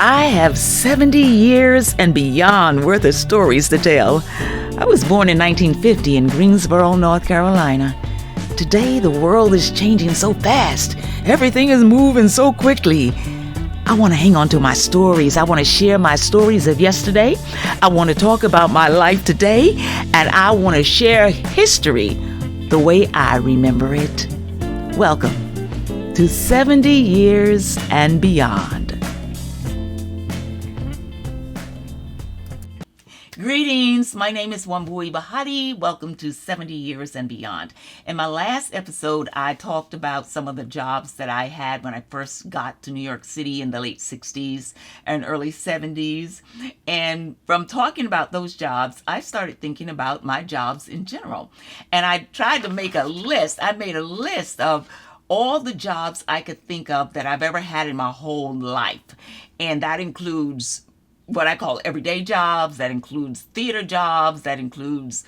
I have 70 years and beyond worth of stories to tell. I was born in 1950 in Greensboro, North Carolina. Today, the world is changing so fast. Everything is moving so quickly. I want to hang on to my stories. I want to share my stories of yesterday. I want to talk about my life today. And I want to share history the way I remember it. Welcome to 70 Years and Beyond. Greetings, my name is Wambui Bahati. Welcome to 70 Years and Beyond. In my last episode, I talked about some of the jobs that I had when I first got to New York City in the late 60s and early 70s. And from talking about those jobs, I started thinking about my jobs in general. And I tried to make a list. I made a list of all the jobs I could think of that I've ever had in my whole life. And that includes what I call everyday jobs, that includes theater jobs, that includes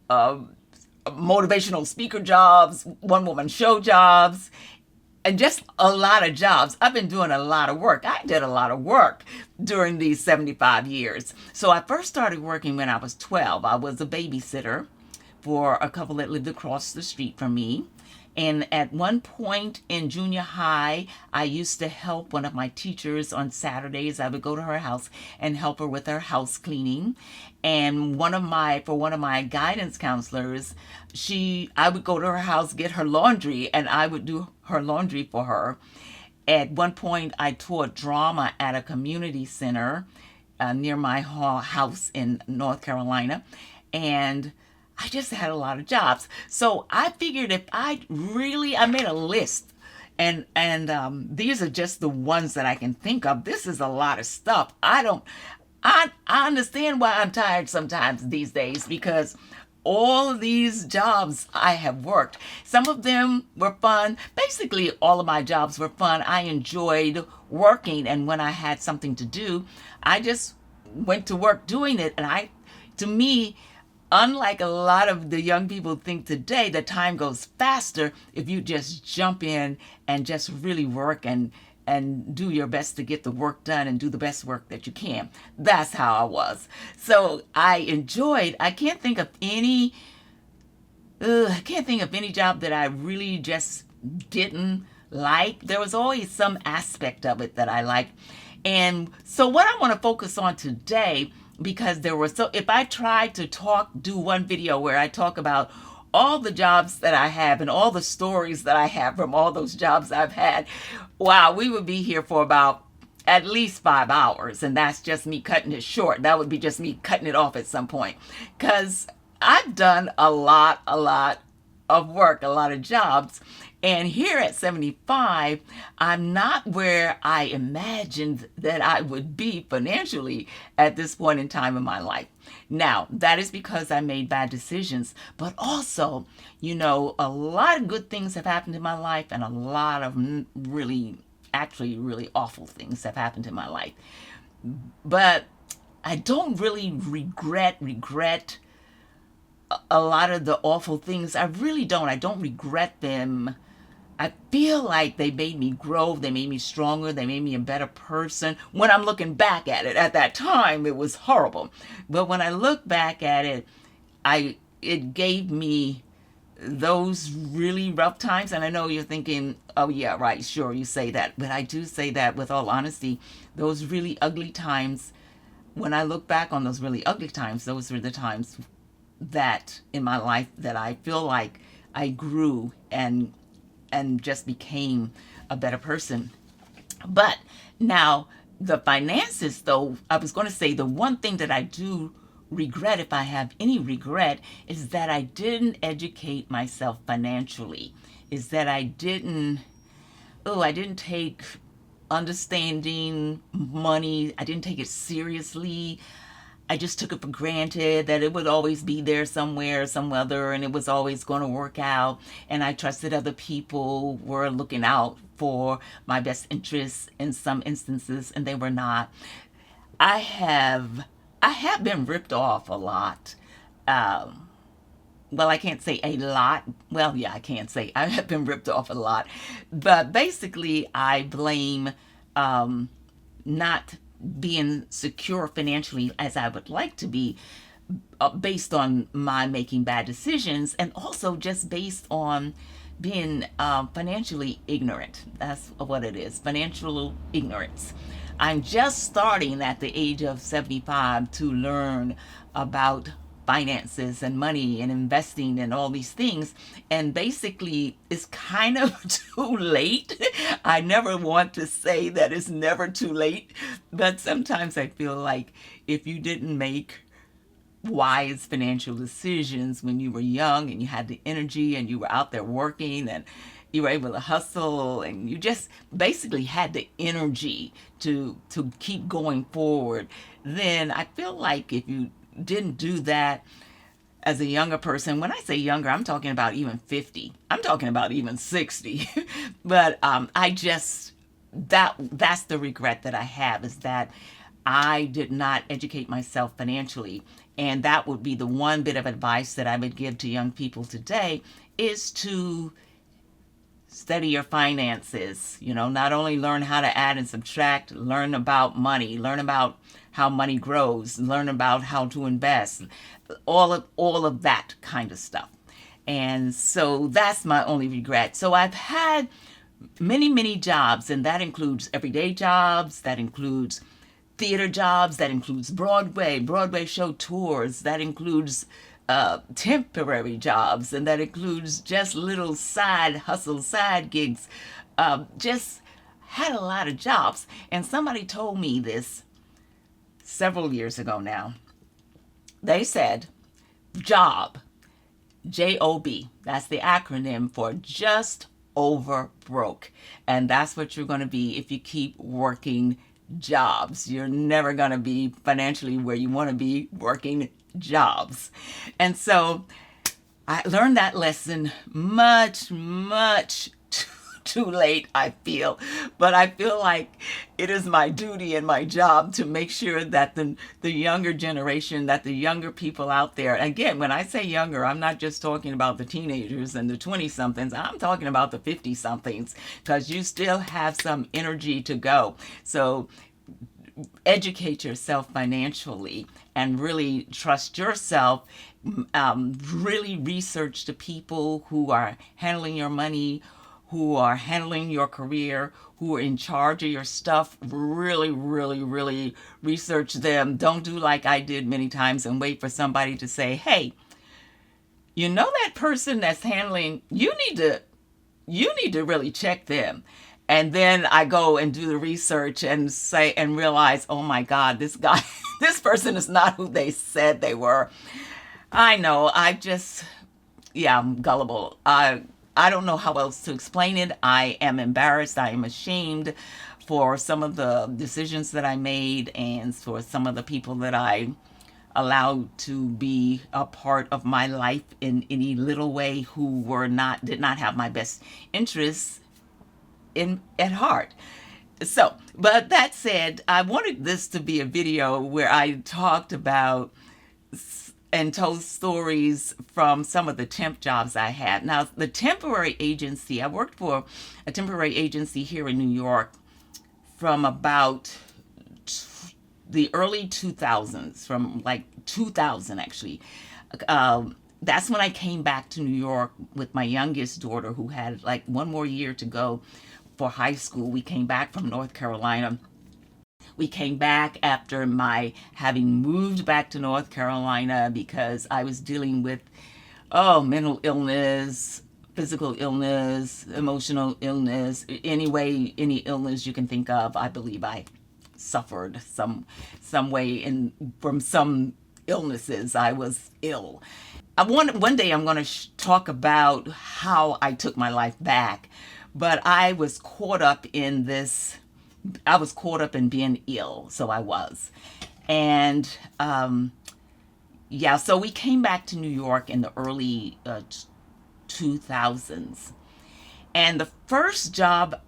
motivational speaker jobs, one-woman show jobs, and just a lot of jobs. I've been doing a lot of work. I did a lot of work during these 75 years. So I first started working when I was 12. I was a babysitter for a couple that lived across the street from me. And at one point in junior high, I used to help one of my teachers on Saturdays. I would go to her house and help her with her house cleaning. And for one of my guidance counselors, I would go to her house, get her laundry, and I would do her laundry for her. At one point, I taught drama at a community center near my house in North Carolina. And I just had a lot of jobs. So I figured if I made a list, and these are just the ones that I can think of. This is a lot of stuff. I understand why I'm tired sometimes these days, because all of these jobs I have worked, some of them were fun. Basically, all of my jobs were fun. I enjoyed working, and when I had something to do, I just went to work doing it. And to me, unlike a lot of the young people think today, the time goes faster if you just jump in and just really work and do your best to get the work done and do the best work that you can. That's how I was. So I can't think of any job that I really just didn't like. There was always some aspect of it that I liked. And so what I want to focus on today, because if I tried to do one video where I talk about all the jobs that I have and all the stories that I have from all those jobs I've had, wow, we would be here for about at least 5 hours. And that's just me cutting it short. That would be just me cutting it off at some point. Because I've done a lot of work, a lot of jobs. And here at 75, I'm not where I imagined that I would be financially at this point in time in my life. Now, that is because I made bad decisions, but also, a lot of good things have happened in my life, and a lot of really awful things have happened in my life. But I don't really regret a lot of the awful things. I really don't. I don't regret them. I feel like they made me grow, they made me stronger, they made me a better person. When I'm looking back at it, at that time, it was horrible. But when I look back at it, it gave me those really rough times. And I know you're thinking, oh yeah, right, sure, you say that. But I do say that with all honesty. Those really ugly times, when I look back on those really ugly times, those were the times that in my life that I feel like I grew and just became a better person. But now the finances, though, I was going to say the one thing that I do regret, if I have any regret, is that I didn't educate myself financially. Is that I didn't take understanding money, I didn't take it seriously. I just took it for granted that it would always be there somewhere, somewhere, and it was always going to work out. And I trusted other people were looking out for my best interests in some instances, and they were not. I have been ripped off a lot. Well, I can't say a lot. Well, yeah, I can't say I have been ripped off a lot. But basically, I blame not being secure financially as I would like to be, based on my making bad decisions, and also just based on being financially ignorant. That's what it is, financial ignorance. I'm just starting at the age of 75 to learn about finances and money and investing and all these things. And basically, it's kind of too late. I never want to say that it's never too late, but sometimes I feel like if you didn't make wise financial decisions when you were young and you had the energy and you were out there working and you were able to hustle and you just basically had the energy to keep going forward, then I feel like if you didn't do that as a younger person, when I say younger, I'm talking about even 50, I'm talking about even 60. But I just, that's the regret that I have, is that I did not educate myself financially. And that would be the one bit of advice that I would give to young people today, is to study your finances. You know, not only learn how to add and subtract, learn about money, learn about how money grows, learn about how to invest, all of that kind of stuff. And so that's my only regret. So I've had many jobs, and that includes everyday jobs, that includes theater jobs, that includes Broadway show tours, that includes temporary jobs, and that includes just little side hustles, side gigs. Just had a lot of jobs. And somebody told me this several years ago now. They said, JOB, J.O.B, that's the acronym for just over broke. And that's what you're going to be if you keep working jobs. You're never going to be financially where you want to be working jobs. And so I learned that lesson much too late, I feel. But I feel like it is my duty and my job to make sure that the younger generation, that the younger people out there, again, when I say younger, I'm not just talking about the teenagers and the 20-somethings, I'm talking about the 50-somethings, because you still have some energy to go. So educate yourself financially and really trust yourself. Really research the people who are handling your money, who are handling your career, who are in charge of your stuff. Really research them. Don't do like I did many times and wait for somebody to say, hey, you know that person that's handling, you need to really check them. And then I go and do the research and say and realize, oh my God, this guy, this person is not who they said they were. I know, I'm gullible. I don't know how else to explain it. I am embarrassed. I am ashamed for some of the decisions that I made and for some of the people that I allowed to be a part of my life in any little way, who did not have my best interests at heart. So, but that said, I wanted this to be a video where I talked about and told stories from some of the temp jobs I had. Now, the temporary agency, I worked for a temporary agency here in New York from about the early 2000s, from like 2000 actually. That's when I came back to New York with my youngest daughter, who had like one more year to go for high school. We came back from North Carolina. We came back after my having moved back to North Carolina because I was dealing with, mental illness, physical illness, emotional illness, any illness you can think of. I believe I suffered some way from some illnesses. I was ill. One day I'm going to talk about how I took my life back, but I was caught up in this. I was caught up in being ill, so I was. And so we came back to New York in the early 2000s. And the first job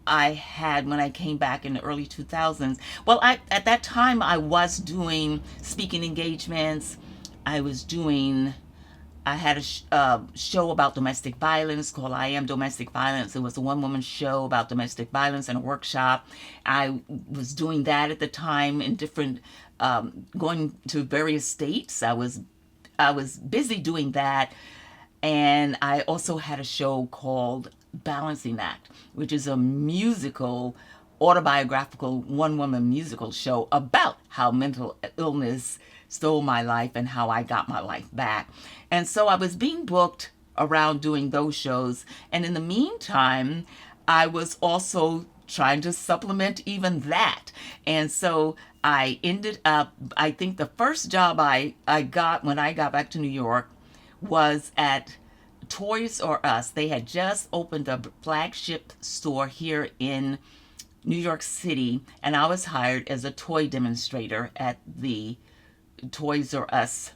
I had when I came back in the early 2000s, well, at that time I was doing speaking engagements. I was doing I had a show about domestic violence called I Am Domestic Violence. It was a one-woman show about domestic violence and a workshop. I was doing that at the time in different, going to various states. I was busy doing that. And I also had a show called Balancing Act, which is a musical, autobiographical, one woman musical show about how mental illness stole my life and how I got my life back. And so I was being booked around doing those shows. And in the meantime, I was also trying to supplement even that. And so I ended up, I think the first job I got when I got back to New York was at Toys R Us. They had just opened a flagship store here in New York City, and I was hired as a toy demonstrator at the Toys R Us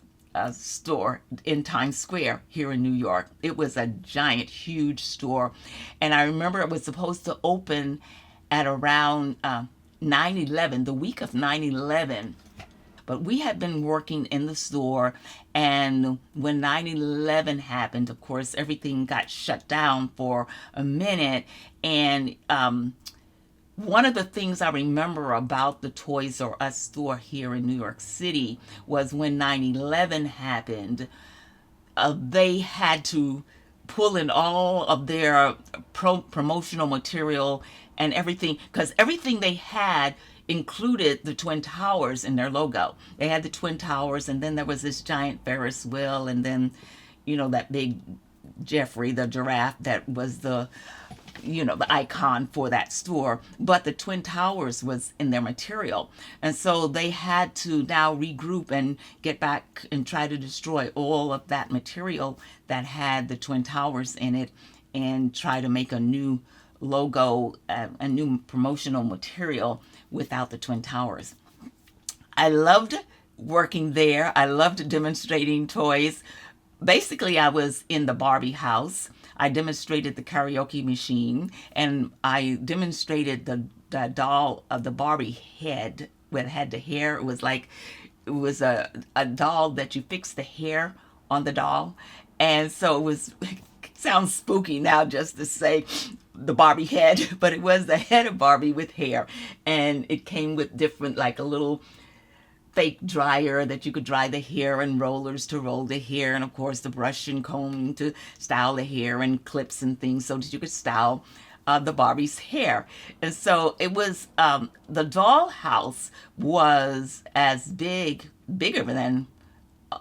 store in Times Square here in New York. It was a giant, huge store, and I remember it was supposed to open at around 9/11, the week of 9/11. But we had been working in the store, and when 9/11 happened, of course, everything got shut down for a minute. And one of the things I remember about the Toys R Us store here in New York City was when 9/11 happened, they had to pull in all of their promotional material and everything, because everything they had included the Twin Towers in their logo. They had the Twin Towers, and then there was this giant Ferris wheel, and then, that big Jeffrey, the giraffe, that was the icon for that store. But the Twin Towers was in their material. And so they had to now regroup and get back and try to destroy all of that material that had the Twin Towers in it and try to make a new logo, a new promotional material without the Twin Towers. I loved working there. I loved demonstrating toys. Basically, I was in the Barbie house. I demonstrated the karaoke machine, and I demonstrated the doll of the Barbie head that had the hair. It was a doll that you fix the hair on the doll. And so it was, it sounds spooky now just to say the Barbie head, but it was the head of Barbie with hair. And it came with different, like a little fake dryer that you could dry the hair, and rollers to roll the hair, and of course the brush and comb to style the hair, and clips and things so that you could style the Barbie's hair. And so it was, the doll house was as bigger than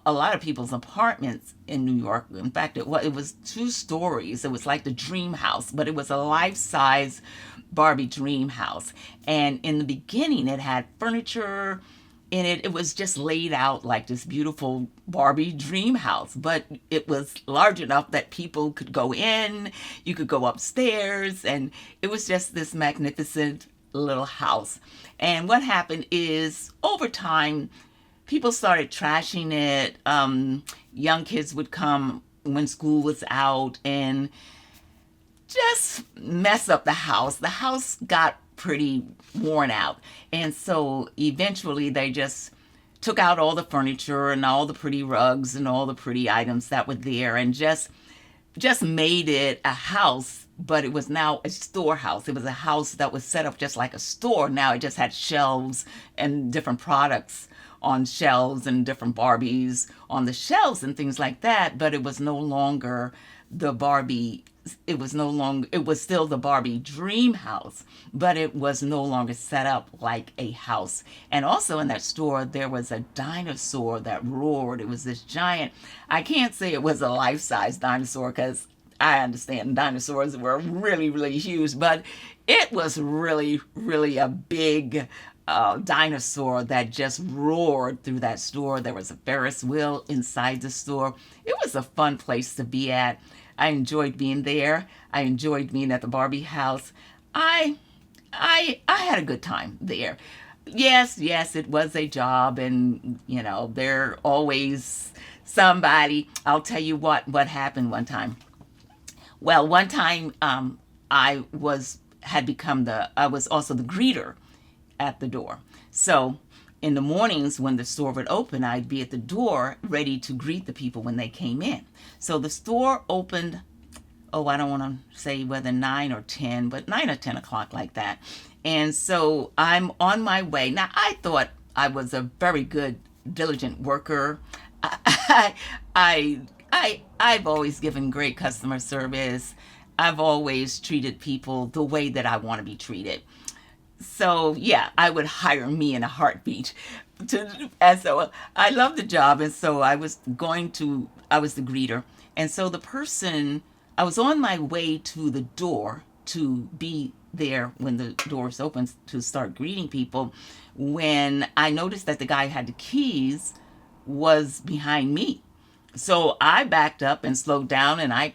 a lot of people's apartments in New York. In fact, it was 2 stories. It was like the dream house, but it was a life-size Barbie dream house. And in the beginning, it had furniture in it. It was just laid out like this beautiful Barbie dream house, but it was large enough that people could go in, you could go upstairs, and it was just this magnificent little house. And what happened is, over time, people started trashing it. Young kids would come when school was out and just mess up the house. The house got pretty worn out. And so eventually they just took out all the furniture and all the pretty rugs and all the pretty items that were there, and just made it a house, but it was now a storehouse. It was a house that was set up just like a store. Now it just had shelves and different products on shelves and different Barbies on the shelves and things like that, but it was no longer the Barbie. It was still the Barbie dream house, but it was no longer set up like a house. And also in that store, there was a dinosaur that roared. It was this giant, I can't say it was a life-size dinosaur, because I understand dinosaurs were really, really huge, but it was really, really a big dinosaur that just roared through that store. There was a Ferris wheel inside the store. It was a fun place to be at. I enjoyed being there. I enjoyed being at the Barbie house. I had a good time there. Yes, it was a job, and there always somebody. I'll tell you what happened one time. Well, one time I was also the greeter at the door. So in the mornings when the store would open, I'd be at the door ready to greet the people when they came in. So the store opened, oh, I don't want to say whether 9 or 10, but 9 or 10 o'clock, like that. And so I'm on my way. Now, I thought I was a very good, diligent worker. I've always given great customer service. I've always treated people the way that I want to be treated. So yeah, I would hire me in a heartbeat. And so I love the job, and so I was the greeter, and so the person, I was on my way to the door to be there when the doors open to start greeting people, when I noticed that the guy who had the keys was behind me. So I backed up and slowed down, and I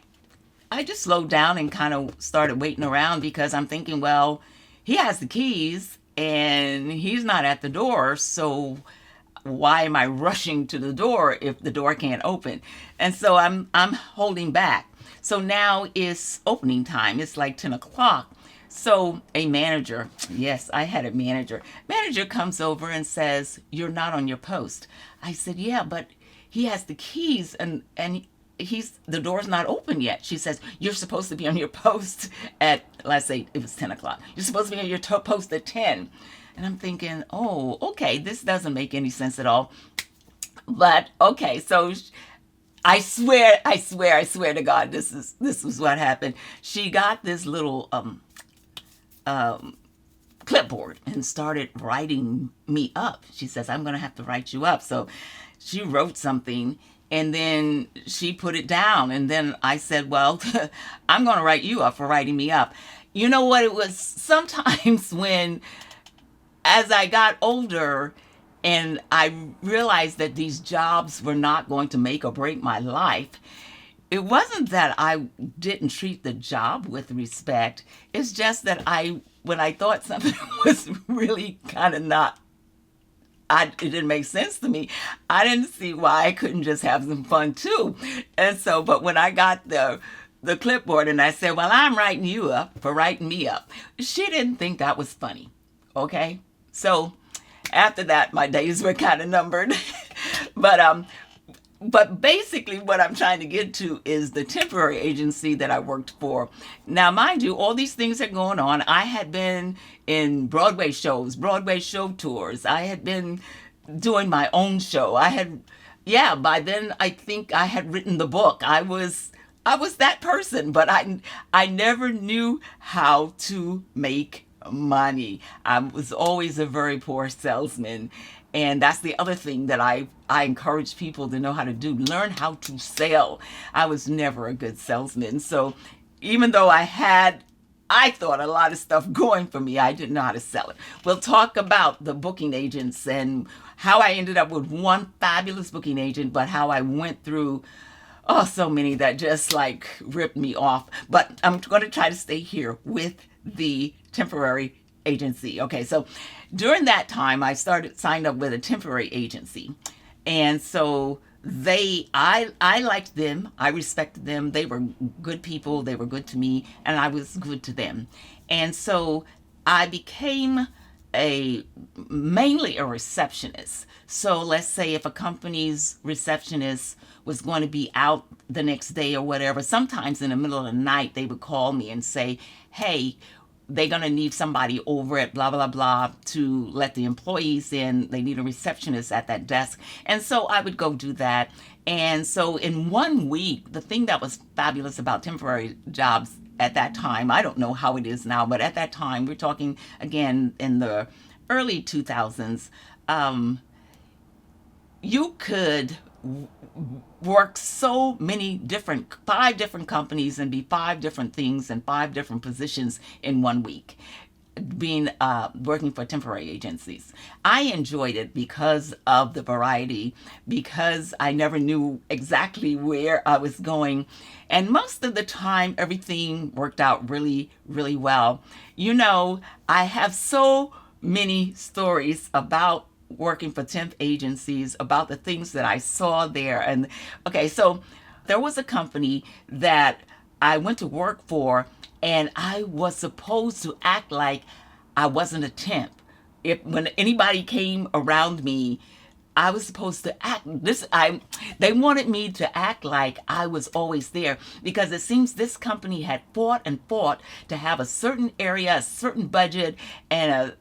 just slowed down and kind of started waiting around, because I'm thinking, well, he has the keys and he's not at the door, so why am I rushing to the door if the door can't open? And so I'm holding back. So now it's opening time. It's like 10 o'clock. So a manager, yes, I had a manager comes over and says, "You're not on your post." I said, "Yeah, but he has the keys, and the door's not open yet." She says, "You're supposed to be on your post at," let's say it was 10 o'clock. "You're supposed to be on your post at 10. And I'm thinking, oh, okay, this doesn't make any sense at all. But okay, so I swear to God, this is what happened. She got this little clipboard and started writing me up. She says, "I'm going to have to write you up." So she wrote something, and then she put it down. And then I said, "Well, I'm going to write you up for writing me up." You know what? It was sometimes when, as I got older and I realized that these jobs were not going to make or break my life, it wasn't that I didn't treat the job with respect. It's just that when I thought something was really kind of not, it didn't make sense to me, I didn't see why I couldn't just have some fun too. And so, but when I got the clipboard and I said, "Well, I'm writing you up for writing me up," she didn't think that was funny. Okay? So after that, my days were kind of numbered. But basically what I'm trying to get to is the temporary agency that I worked for. Now, mind you, all these things are going on. I had been in Broadway shows, Broadway show tours. I had been doing my own show. By then I think I had written the book. I was that person, but I never knew how to make money. I was always a very poor salesman. And that's the other thing that I encourage people to know how to do. Learn how to sell. I was never a good salesman. So even though I thought a lot of stuff going for me, I didn't know how to sell it. We'll talk about the booking agents and how I ended up with one fabulous booking agent, but how I went through so many that just like ripped me off. But I'm going to try to stay here with the temporary agency. Okay, so during that time, I signed up with a temporary agency. And so I liked them. I respected them. They were good people. They were good to me, and I was good to them. And so I became mainly a receptionist. So let's say if a company's receptionist was going to be out the next day or whatever, sometimes in the middle of the night, they would call me and say, "Hey, they're going to need somebody over at blah, blah, blah to let the employees in. They need a receptionist at that desk." And so I would go do that. And so in 1 week, the thing that was fabulous about temporary jobs at that time, I don't know how it is now, but at that time, we're talking again in the early 2000s, you could work so many 5 different companies and be 5 different things and 5 different positions in 1 week, working for temporary agencies. I enjoyed it because of the variety, because I never knew exactly where I was going. And most of the time, everything worked out really, really well. You know, I have so many stories about working for temp agencies, about the things that I saw there. And okay, so there was a company that I went to work for, and I was supposed to act like I wasn't a temp, if when anybody came around me, I was supposed to act this. They wanted me to act like I was always there because it seems this company had fought and fought to have a certain area, a certain budget, and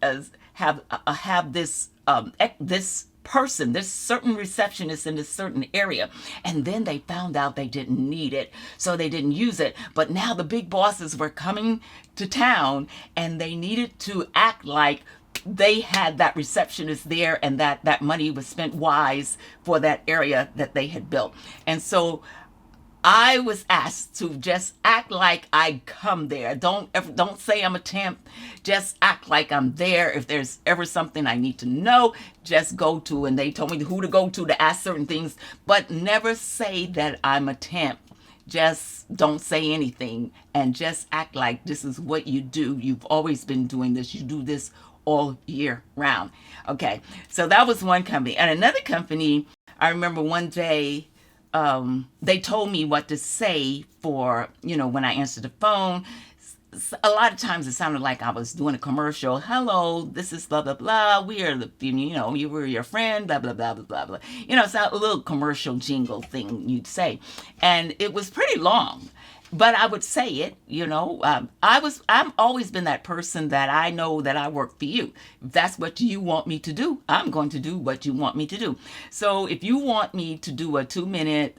have this person, this certain receptionist in this certain area. And then they found out they didn't need it, so they didn't use it. But now the big bosses were coming to town and they needed to act like they had that receptionist there and that money was spent wise for that area that they had built. And so I was asked to just act like I come there. Don't say I'm a temp. Just act like I'm there. If there's ever something I need to know, just go to. And they told me who to go to ask certain things, but never say that I'm a temp. Just don't say anything and just act like this is what you do. You've always been doing this. You do this all year round. Okay, so that was one company. And another company, I remember one day, they told me what to say for, when I answered the phone. A lot of times it sounded like I was doing a commercial. Hello, this is blah, blah, blah. We are you were your friend, blah, blah, blah, blah, blah, blah. It's a little commercial jingle thing you'd say. And it was pretty long, but I would say it, I've always been that person that I know that I work for you. If that's what you want me to do, I'm going to do what you want me to do. So if you want me to do a 2-minute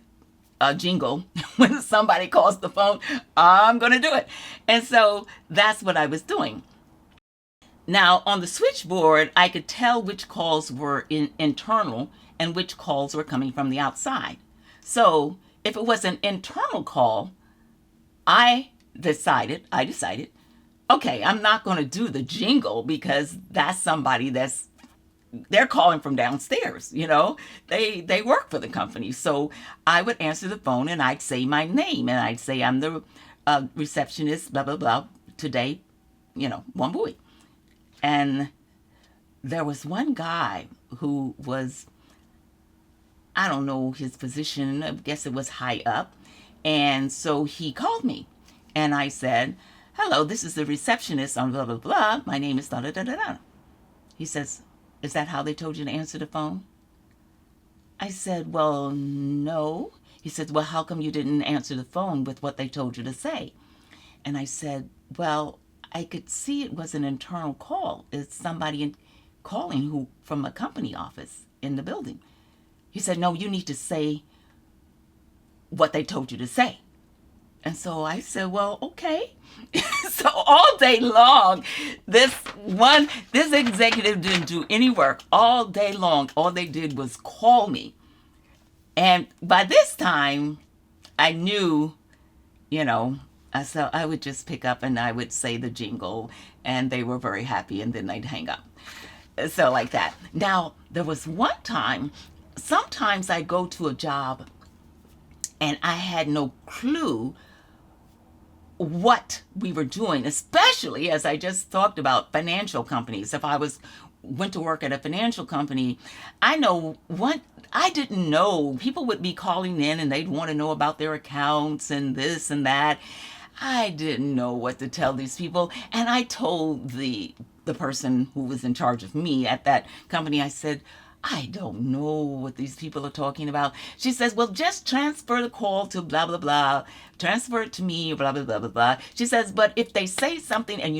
jingle when somebody calls the phone, I'm going to do it. And so that's what I was doing. Now on the switchboard, I could tell which calls were internal and which calls were coming from the outside. So if it was an internal call, I decided, okay, I'm not going to do the jingle because that's somebody they're calling from downstairs, they work for the company. So I would answer the phone and I'd say my name and I'd say I'm the receptionist, blah, blah, blah, today, Wambui. And there was one guy who was, I don't know his position, I guess it was high up. And so he called me and I said, hello, this is the receptionist on blah, blah, blah. My name is da, da, da, da, da. He says, is that how they told you to answer the phone? I said, well, no. He said, well, how come you didn't answer the phone with what they told you to say? And I said, well, I could see it was an internal call. It's somebody calling who from a company office in the building. He said, no, you need to say what they told you to say. And so I said, well, okay. So all day long, this executive didn't do any work all day long. All they did was call me. And by this time, I knew, so I would just pick up and I would say the jingle and they were very happy and then they'd hang up. So like that. Now, there was one time, sometimes I'd go to a job and I had no clue what we were doing, especially as I just talked about financial companies. If I went to work at a financial company, I didn't know. People would be calling in and they'd want to know about their accounts and this and that. I didn't know what to tell these people. And I told the person who was in charge of me at that company, I said, I don't know what these people are talking about. She says, well, just transfer the call to blah, blah, blah. Transfer it to me, blah, blah, blah, blah, blah. She says, but if they say something and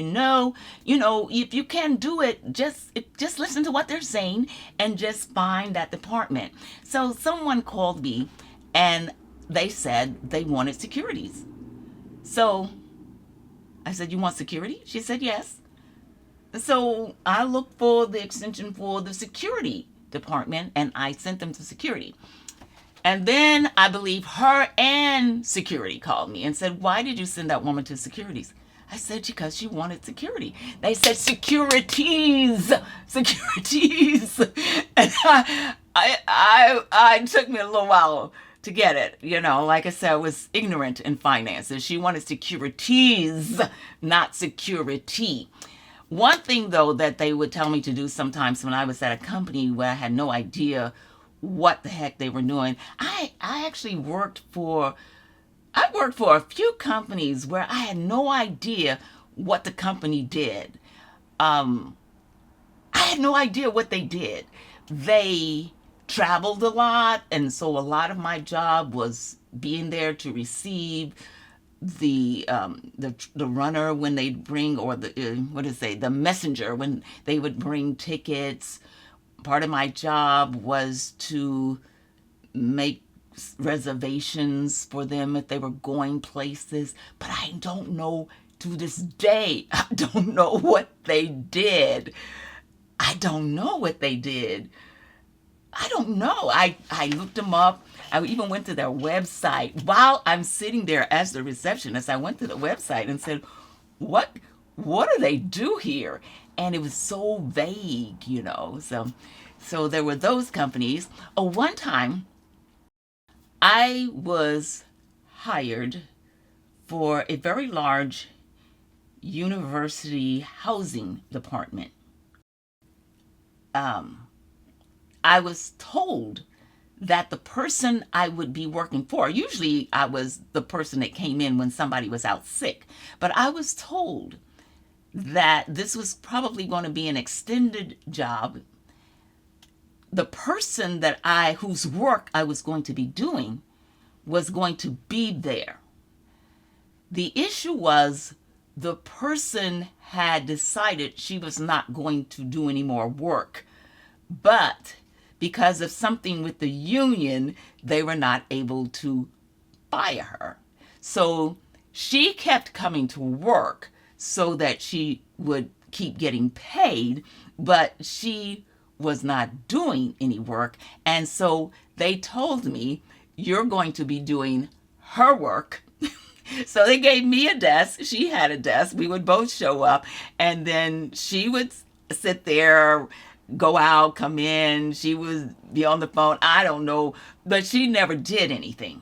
if you can't do it, just listen to what they're saying and just find that department. So someone called me and they said they wanted securities. So I said, you want security? She said, yes. So I looked for the extension for the security department and I sent them to security. And then I believe her and security called me and said, why did you send that woman to securities? I said, because she wanted security. They said, securities. And I took me a little while to get it. Like I said, I was ignorant in finances. She wanted securities, not security. One thing, though, that they would tell me to do sometimes when I was at a company where I had no idea what the heck they were doing, I actually worked for a few companies where I had no idea what the company did. I had no idea what they did. They traveled a lot, and so a lot of my job was being there to receive the runner when they bring, or the what is it, the messenger when they would bring tickets. Part of my job was to make reservations for them if they were going places. But I don't know, to this day, I don't know what they did. I don't know what they did. I don't know. I looked them up. I even went to their website. While I'm sitting there as the receptionist, I went to the website and said, what what do they do here? And it was so vague, you know. So there were those companies. Oh, one time I was hired for a very large university housing department. Um, I was told that the person I would be working for, usually I was the person that came in when somebody was out sick, but I was told that this was probably going to be an extended job. The person whose work I was going to be doing was going to be there. The issue was the person had decided she was not going to do any more work, but because of something with the union, they were not able to fire her. So she kept coming to work so that she would keep getting paid, but she was not doing any work. And so they told me, you're going to be doing her work. So they gave me a desk. She had a desk. We would both show up, and then she would sit there, go out, come in. She would be on the phone. I don't know, but she never did anything.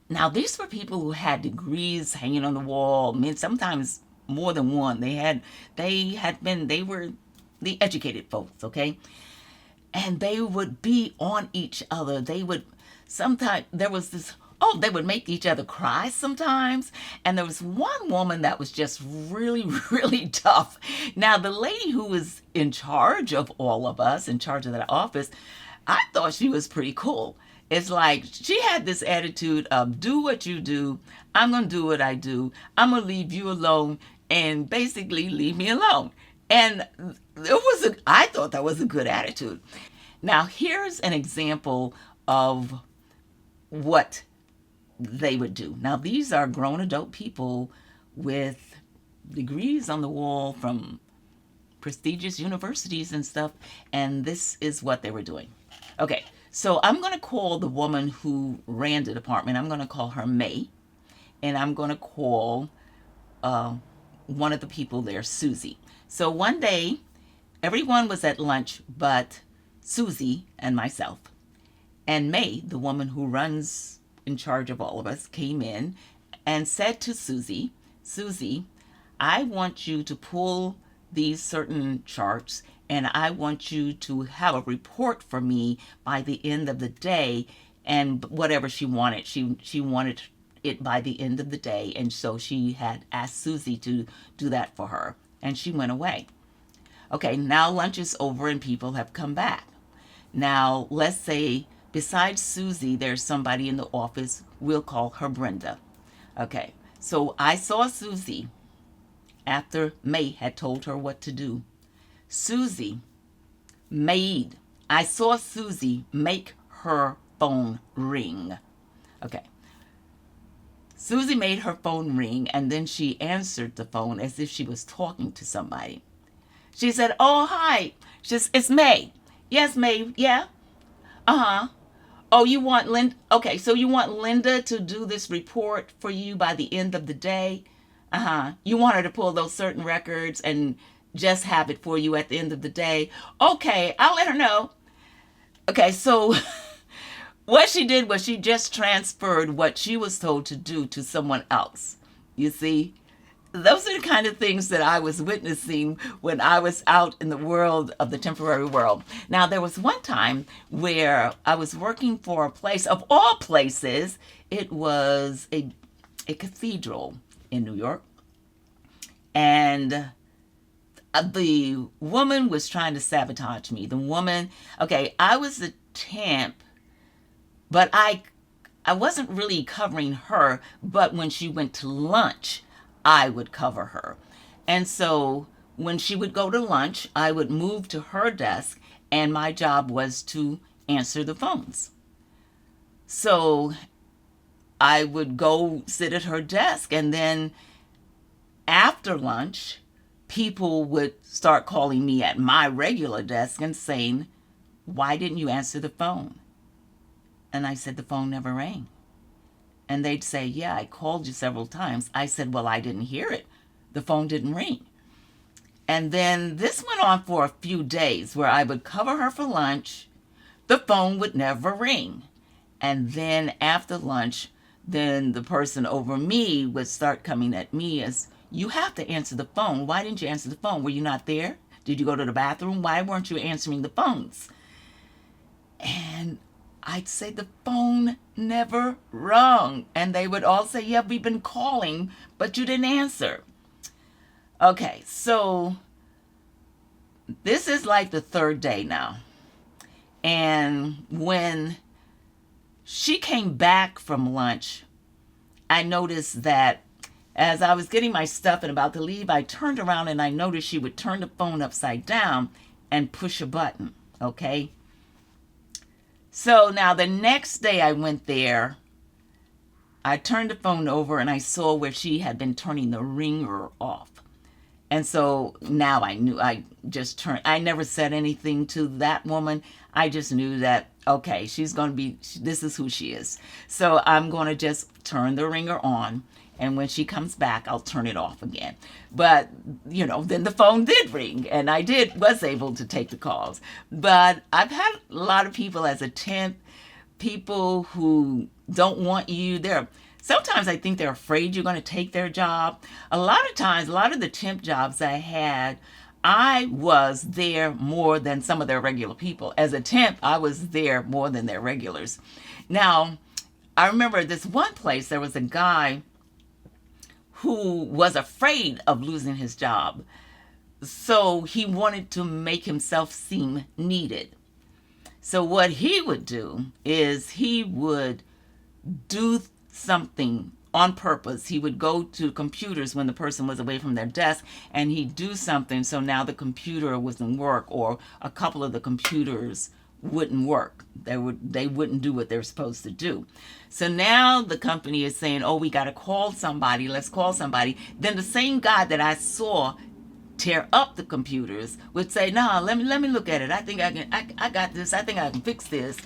Now, these were people who had degrees hanging on the wall. I mean, sometimes more than one. They were the educated folks, okay? And they would be on each other. Sometimes there was this, they would make each other cry sometimes. And there was one woman that was just really, really tough. Now, the lady who was in charge of all of us, in charge of that office, I thought she was pretty cool. It's like she had this attitude of, do what you do, I'm going to do what I do, I'm going to leave you alone, and basically leave me alone. And I thought that was a good attitude. Now, here's an example of what they would do. Now, these are grown adult people with degrees on the wall from prestigious universities and stuff, and this is what they were doing. Okay, so I'm going to call the woman who ran the department, I'm going to call her May, and I'm going to call one of the people there, Susie. So one day, everyone was at lunch but Susie and myself. And May, the woman who runs in charge of all of us, came in and said to Susie, Susie, I want you to pull these certain charts, and I want you to have a report for me by the end of the day. And whatever she wanted, she wanted it by the end of the day. And so she had asked Susie to do that for her. And she went away. Okay, now lunch is over and people have come back. Now, let's say besides Susie, there's somebody in the office. We'll call her Brenda. Okay, so I saw Susie after May had told her what to do. Susie I saw Susie make her phone ring. Okay. Susie made her phone ring, and then she answered the phone as if she was talking to somebody. She said, oh, hi. It's May. Yes, May. Yeah. Uh-huh. Oh, you want Linda? Okay, so you want Linda to do this report for you by the end of the day? Uh-huh. You want her to pull those certain records and just have it for you at the end of the day? Okay, I'll let her know. Okay, so what she did was she just transferred what she was told to do to someone else. You see? Those are the kind of things that I was witnessing when I was out in the world of the temporary world. Now, there was one time where I was working for a place, of all places, it was a cathedral in New York. And the woman was trying to sabotage me. The woman, okay, I was a temp, but I wasn't really covering her, but when she went to lunch, I would cover her. And so when she would go to lunch, I would move to her desk, and my job was to answer the phones. So I would go sit at her desk, and then after lunch, people would start calling me at my regular desk and saying, "Why didn't you answer the phone?" And I said, "The phone never rang." And they'd say, "Yeah, I called you several times." I said, "Well, I didn't hear it. The phone didn't ring." And then this went on for a few days where I would cover her for lunch. The phone would never ring. And then after lunch, then the person over me would start coming at me as, "You have to answer the phone. Why didn't you answer the phone? Were you not there? Did you go to the bathroom? Why weren't you answering the phones?" And I'd say, "The phone never rung." And they would all say, "Yeah, we've been calling, but you didn't answer." Okay, so this is like the third day now. And when she came back from lunch, I noticed that as I was getting my stuff and about to leave, I turned around and I noticed she would turn the phone upside down and push a button, okay? So now the next day I went there, I turned the phone over and I saw where she had been turning the ringer off. And so now I knew, I never said anything to that woman. I just knew that, okay, she's going to be, this is who she is. So I'm going to just turn the ringer on. And when she comes back, I'll turn it off again. But, then the phone did ring and was able to take the calls. But I've had a lot of people as a temp, people who don't want you there. Sometimes I think they're afraid you're going to take their job. A lot of times, a lot of the temp jobs I had, I was there more than some of their regular people. As a temp, I was there more than their regulars. Now, I remember this one place, there was a guy who was afraid of losing his job. So he wanted to make himself seem needed. So what he would do is he would do something on purpose. He would go to computers when the person was away from their desk, and he'd do something so now the computer wouldn't work, or a couple of the computers wouldn't work. They wouldn't do what they're supposed to do. So now the company is saying, "Oh, we got to call somebody. Let's call somebody." Then the same guy that I saw tear up the computers would say, "No, let me look at it. I think I got this. I think I can fix this."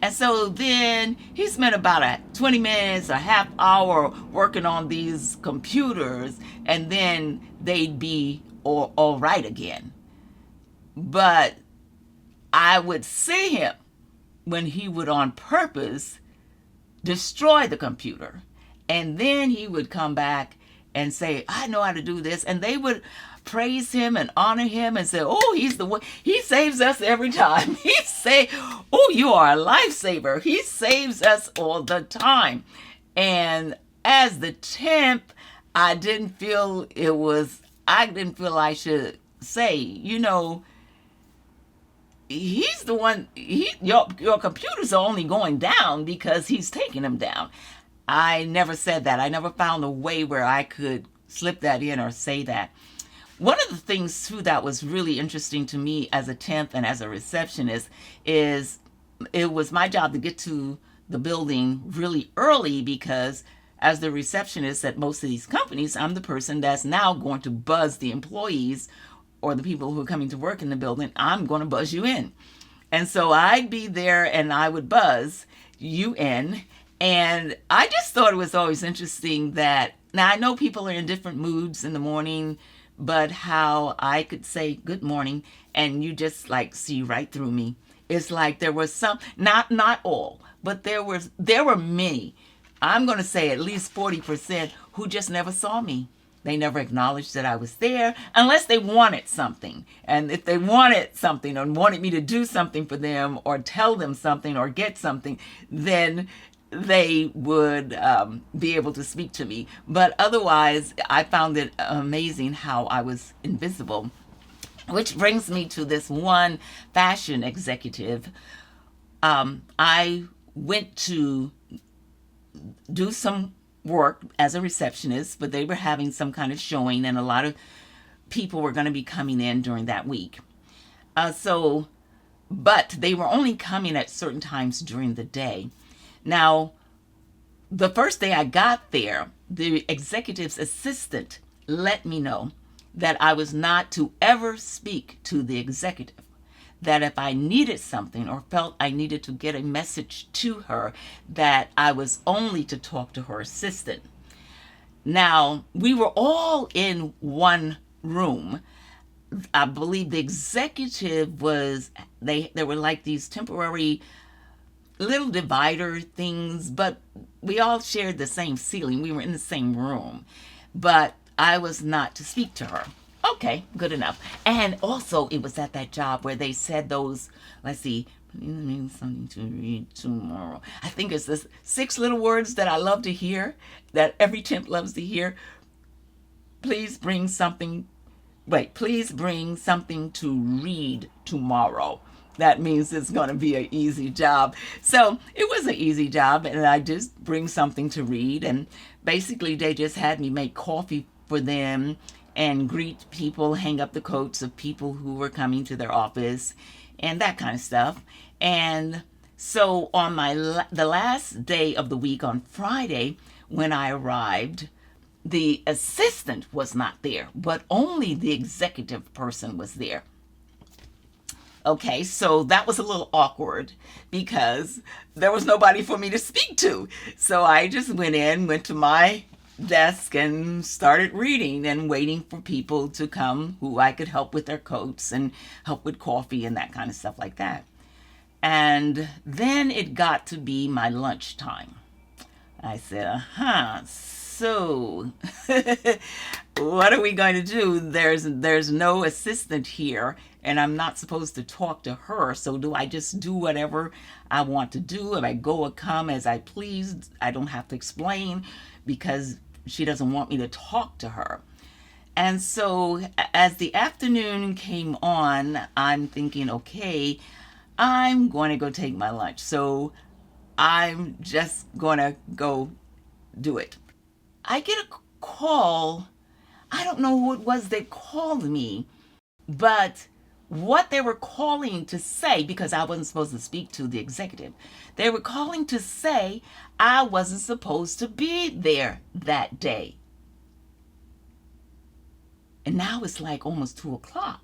And so then he spent about 20 minutes, a half hour working on these computers, and then they'd be all right again. But I would see him when he would on purpose destroy the computer. And then he would come back and say, "I know how to do this." And they would praise him and honor him and say, "Oh, he's the one. He saves us every time." He say, "Oh, you are a lifesaver." He saves us all the time. And as the temp, I didn't feel I should say, he's the one, your computers are only going down because he's taking them down. I never said that. I never found a way where I could slip that in or say that. One of the things, too, that was really interesting to me as a temp and as a receptionist is it was my job to get to the building really early, because as the receptionist at most of these companies, I'm the person that's now going to buzz the employees or the people who are coming to work in the building. I'm going to buzz you in. And so I'd be there and I would buzz you in. And I just thought it was always interesting that, now I know people are in different moods in the morning, but how I could say good morning and you just see right through me. It's like there was some, not all, but there were many, I'm going to say at least 40%, who just never saw me. They never acknowledged that I was there unless they wanted something. And if they wanted something or wanted me to do something for them or tell them something or get something, then they would be able to speak to me. But otherwise, I found it amazing how I was invisible. Which brings me to this one fashion executive. I went to do some work as a receptionist, but they were having some kind of showing, and a lot of people were going to be coming in during that week. But they were only coming at certain times during the day. Now, the first day I got there, the executive's assistant let me know that I was not to ever speak to the executive. That if I needed something or felt I needed to get a message to her, that I was only to talk to her assistant. Now, we were all in one room. I believe the executive was, there were like these temporary little divider things, but we all shared the same ceiling. We were in the same room, but I was not to speak to her. Okay, good enough. And also, it was at that job where they said those, let's see, something to read tomorrow. I think it's this 6 little words that I love to hear, that every temp loves to hear. Please bring something to read tomorrow. That means it's going to be an easy job. So it was an easy job, and I just bring something to read. And basically, they just had me make coffee for them and greet people, hang up the coats of people who were coming to their office, and that kind of stuff. And so on the last day of the week, on Friday, when I arrived, the assistant was not there, but only the executive person was there. Okay, so that was a little awkward because there was nobody for me to speak to. So I just went to my desk and started reading and waiting for people to come who I could help with their coats and help with coffee and that kind of stuff like that. And then it got to be my lunchtime. I said, so what are we going to do? There's no assistant here, and I'm not supposed to talk to her. So do I just do whatever I want to do? If I go or come as I please, I don't have to explain because she doesn't want me to talk to her. And so as the afternoon came on, I'm thinking, okay, I'm going to go take my lunch. So I'm just going to go do it. I get a call. I don't know who it was that called me, but what they were calling to say, because I wasn't supposed to speak to the executive, they were calling to say I wasn't supposed to be there that day. And now it's like almost 2:00.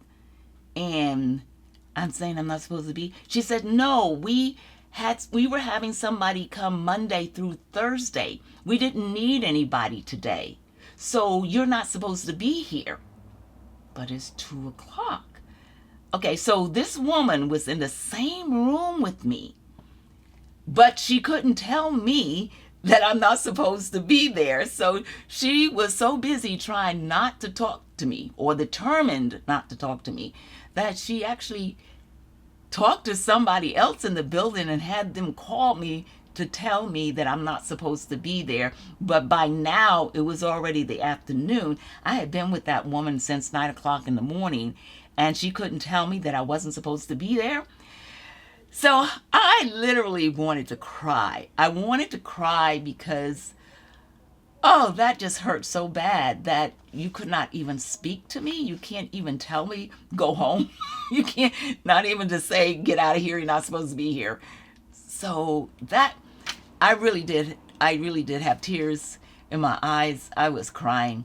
And I'm saying I'm not supposed to be. She said, no, we were having somebody come Monday through Thursday. We didn't need anybody today. So you're not supposed to be here. But it's 2:00. Okay, so this woman was in the same room with me, but she couldn't tell me that I'm not supposed to be there. So she was so busy trying not to talk to me, or determined not to talk to me, that she actually talked to somebody else in the building and had them call me to tell me that I'm not supposed to be there. But by now, it was already the afternoon. I had been with that woman since 9:00 in the morning, and she couldn't tell me that I wasn't supposed to be there. So I literally wanted to cry. I wanted to cry because, oh, that just hurt so bad that you could not even speak to me. You can't even tell me, go home. You can't, not even to say, get out of here, you're not supposed to be here. So that, I really did have tears in my eyes. I was crying.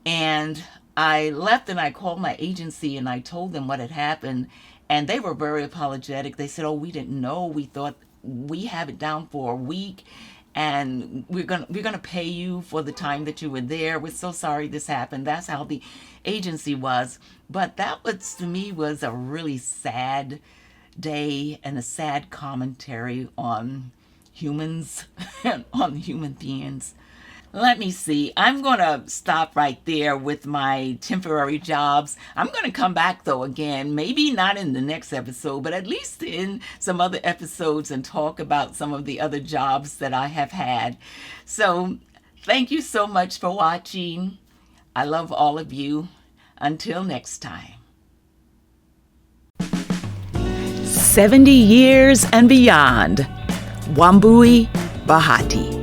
And I left and I called my agency and I told them what had happened. And they were very apologetic. They said, oh, we didn't know. We thought we have it down for a week, and we're gonna pay you for the time that you were there. We're so sorry this happened. That's how the agency was. But that was, to me, was a really sad day and a sad commentary on humans and on human beings. Let me see. I'm going to stop right there with my temporary jobs. I'm going to come back, though, again, maybe not in the next episode, but at least in some other episodes and talk about some of the other jobs that I have had. So thank you so much for watching. I love all of you. Until next time. 70 years and beyond. Wambui Bahati.